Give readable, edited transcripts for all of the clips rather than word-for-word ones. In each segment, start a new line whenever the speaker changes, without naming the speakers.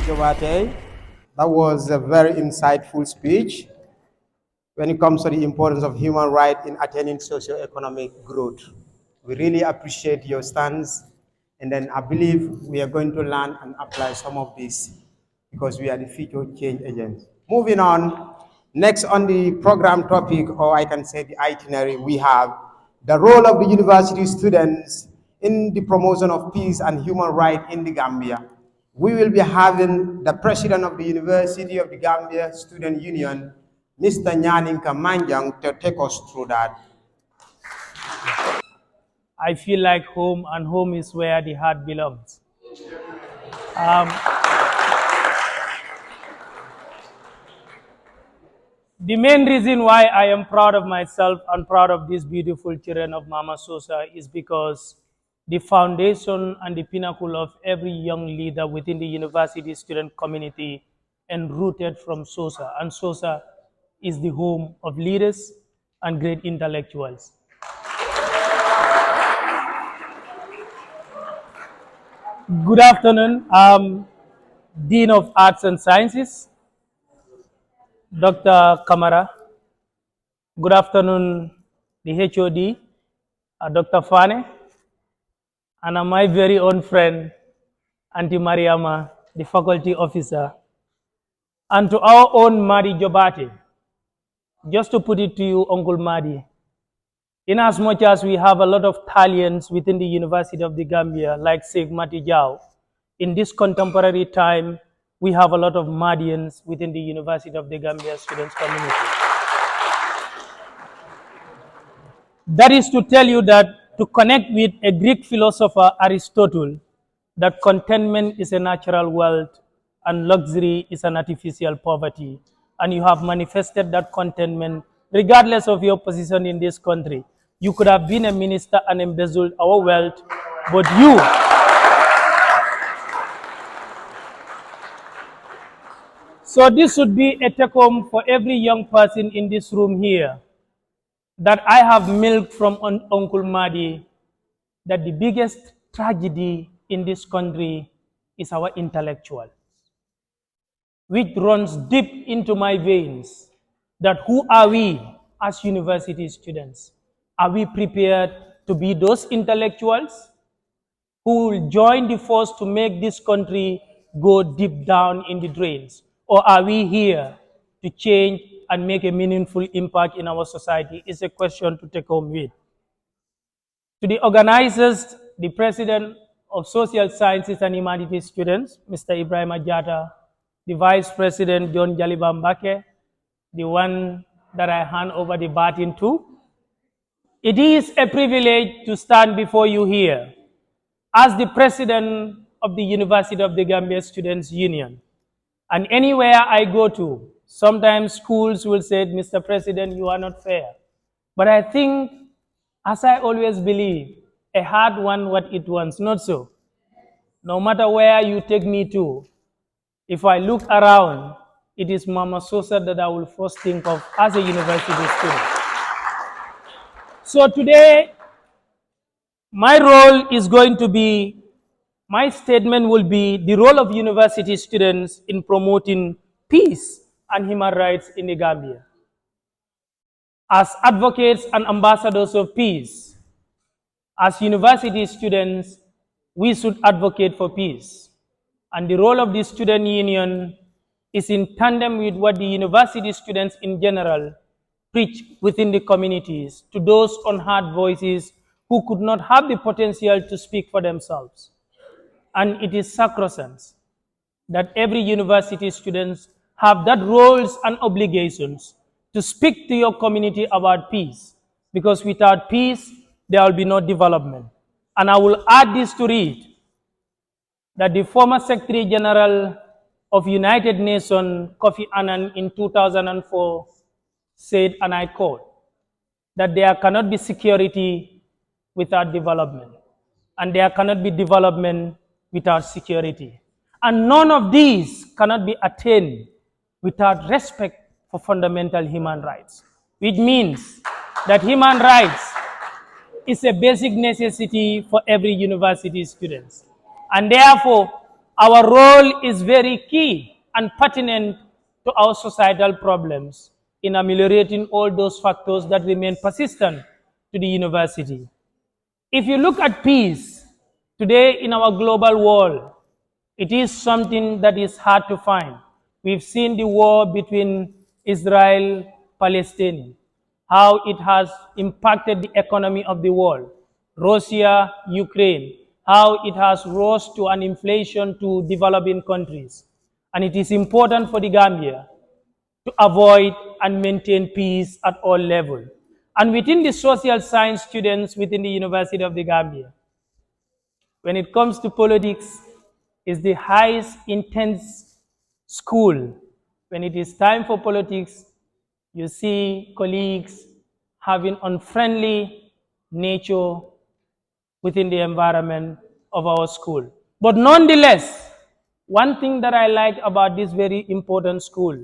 Jowate. That was a very insightful speech when it comes to the importance of human rights in attaining socio-economic growth. We really appreciate your stance, and then I believe we are going to learn and apply some of this because we are the future change agents. Moving on, next on the program topic, or I can say the itinerary, we have the role of the university students in the promotion of peace and human rights in the Gambia. We will be having the president of the University of the Gambia Student Union, Mr. Nyininka Manjang, to take us through that.
I feel like home, and home is where the heart belongs. The main reason why I am proud of myself and proud of these beautiful children of Mama Sosa is because the foundation and the pinnacle of every young leader within the university student community and rooted from Sosa. And Sosa is the home of leaders and great intellectuals. Good afternoon. Dean of Arts and Sciences, Dr. Kamara. Good afternoon, the HOD, Dr. Fane, and my very own friend, Auntie Mariama, the faculty officer, and to our own Madi Jobate. Just to put it to you, Uncle Madi, in as much as we have a lot of talents within the University of the Gambia, like Sheikh Mati Jau, in this contemporary time, we have a lot of Madians within the University of the Gambia students community. That is to tell you that to connect with a Greek philosopher, Aristotle, that contentment is a natural wealth and luxury is an artificial poverty. And you have manifested that contentment regardless of your position in this country. You could have been a minister and embezzled our wealth, but you, so this should be a take-home for every young person in this room here, that I have milked from Uncle Madi, that the biggest tragedy in this country is our intellectual, which runs deep into my veins, that who are we as university students? Are we prepared to be those intellectuals who will join the force to make this country go deep down in the drains? Or are we here to change and make a meaningful impact in our society? Is a question to take home with. To the organizers, the president of Social Sciences and Humanities students, Mr. Ibrahim Ajata, the vice president, John Jalibambake, the one that I hand over the baton to. It is a privilege to stand before you here as the president of the University of the Gambia Students Union. And anywhere I go to, sometimes schools will say, Mr. President, you are not fair. But I think, as I always believe, a hard one what it wants, not so. No matter where you take me to, if I look around, it is Mama Sosa that I will first think of as a university student. So today, my role is going to be, my statement will be the role of university students in promoting peace and human rights in the Gambia. As advocates and ambassadors of peace, as university students, we should advocate for peace. And the role of the student union is in tandem with what the university students in general preach within the communities to those unheard voices who could not have the potential to speak for themselves. And it is sacrosanct that every university students have that roles and obligations to speak to your community about peace, because without peace, there will be no development. And I will add this to read that the former Secretary General of United Nations, Kofi Annan, in 2004 said, and I quote, that there cannot be security without development, and there cannot be development without security. And none of these cannot be attained without respect for fundamental human rights, which means that human rights is a basic necessity for every university student. And therefore, Our role is very key and pertinent to our societal problems in ameliorating all those factors that remain persistent to the university. If you look at peace today in our global world, it is something that is hard to find. We've seen the war between Israel and Palestine, how it has impacted the economy of the world. Russia, Ukraine, how it has rose to an inflation to developing countries. And it is important for the Gambia to avoid and maintain peace at all levels. And within the social science students within the University of the Gambia, when it comes to politics, is the highest intense school. When it is time for politics, you see colleagues having unfriendly nature within the environment of our school. But nonetheless, one thing that I like about this very important school,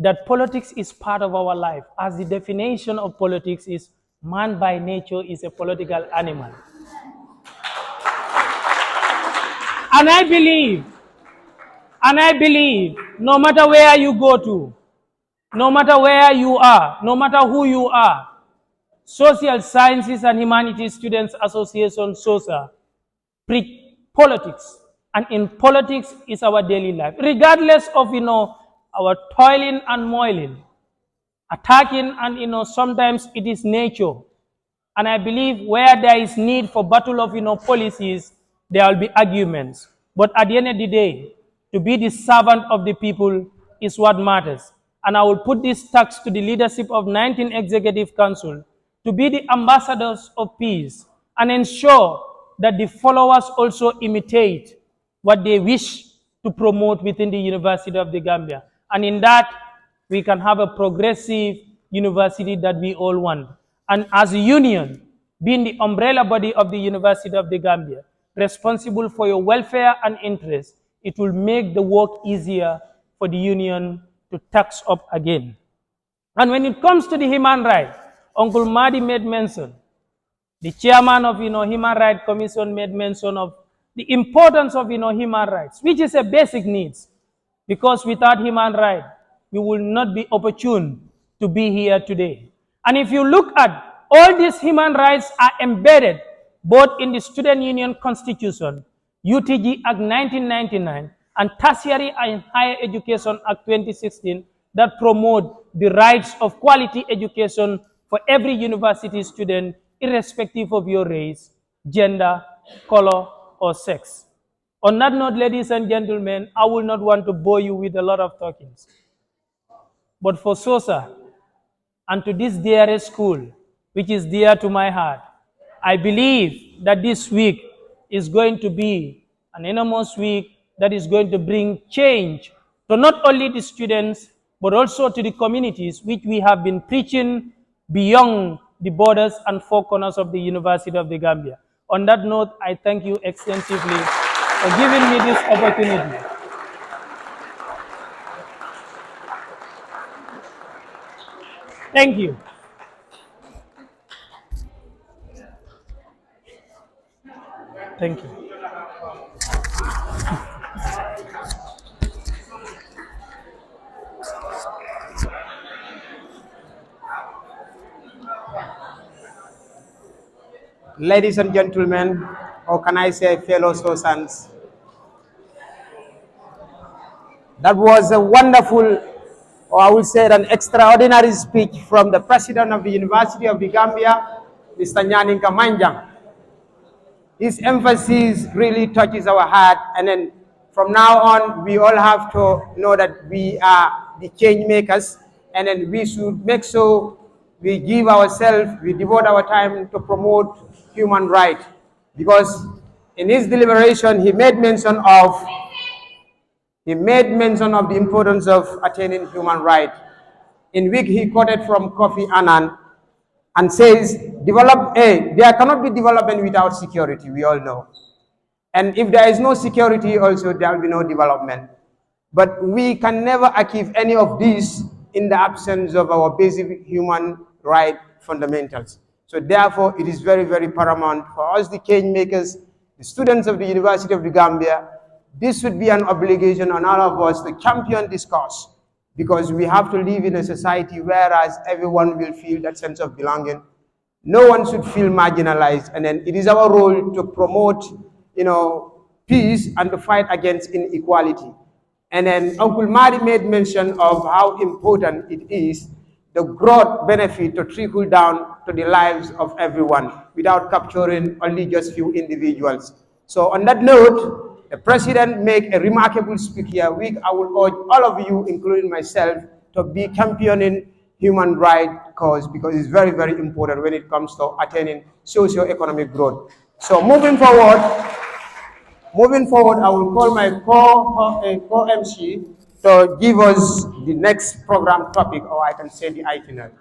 that politics is part of our life, as the definition of politics is man by nature is a political animal. And I believe, no matter where you go to, no matter where you are, no matter who you are, Social Sciences and Humanities Students Association, SOSA, preach politics. And in politics is our daily life. Regardless of, our toiling and moiling, attacking and, sometimes it is nature. And I believe where there is need for battle of, policies, there will be arguments. But at the end of the day, to be the servant of the people is what matters. And I will put this task to the leadership of 19 Executive Council to be the ambassadors of peace and ensure that the followers also imitate what they wish to promote within the University of the Gambia. And in that, we can have a progressive university that we all want. And as a union, being the umbrella body of the University of the Gambia, responsible for your welfare and interest, it will make the work easier for the union to tax up again. And when it comes to the human rights, Uncle Madi made mention, the chairman of Human Rights Commission made mention of the importance of human rights, which is a basic needs. Because without human rights, we will not be opportune to be here today. And if you look at all these human rights are embedded both in the Student Union Constitution, UTG Act 1999, and Tertiary and Higher Education Act 2016 that promote the rights of quality education for every university student, irrespective of your race, gender, color, or sex. On that note, ladies and gentlemen, I will not want to bore you with a lot of talkings. But for SOSA and to this dearest school, which is dear to my heart, I believe that this week is going to be an enormous week that is going to bring change to not only the students, but also to the communities which we have been preaching beyond the borders and four corners of the University of the Gambia. On that note, I thank you extensively for giving me this opportunity. Thank you. Thank you.
Ladies and gentlemen, or can I say fellow Sosans, that was a wonderful, or I would say an extraordinary speech from the President of the University of the Gambia, Mr. Nyininka Manjang. His emphasis really touches our heart, and then from now on, we all have to know that we are the change makers, and then we should make sure we give ourselves, we devote our time to promote human rights. Because in his deliberation, he made mention of the importance of attaining human rights, in which he quoted from Kofi Annan and says, there cannot be development without security, we all know. And if there is no security also, there will be no development. But we can never achieve any of these in the absence of our basic human right fundamentals. So therefore, it is very, very paramount for us, the change makers, the students of the University of the Gambia, This should be an obligation on all of us to champion this cause, because we have to live in a society whereas everyone will feel that sense of belonging. No one should feel marginalized, and then it is our role to promote, peace and to fight against inequality. And then Uncle Mari made mention of how important it is the growth benefit to trickle down to the lives of everyone without capturing only just few individuals. So on that note, the president made a remarkable speech here, which I will urge all of you, including myself, to be championing human rights cause, because it's very, very important when it comes to attaining socio-economic growth. So moving forward, I will call my co-MC to give us the next program topic, or I can say the itinerary.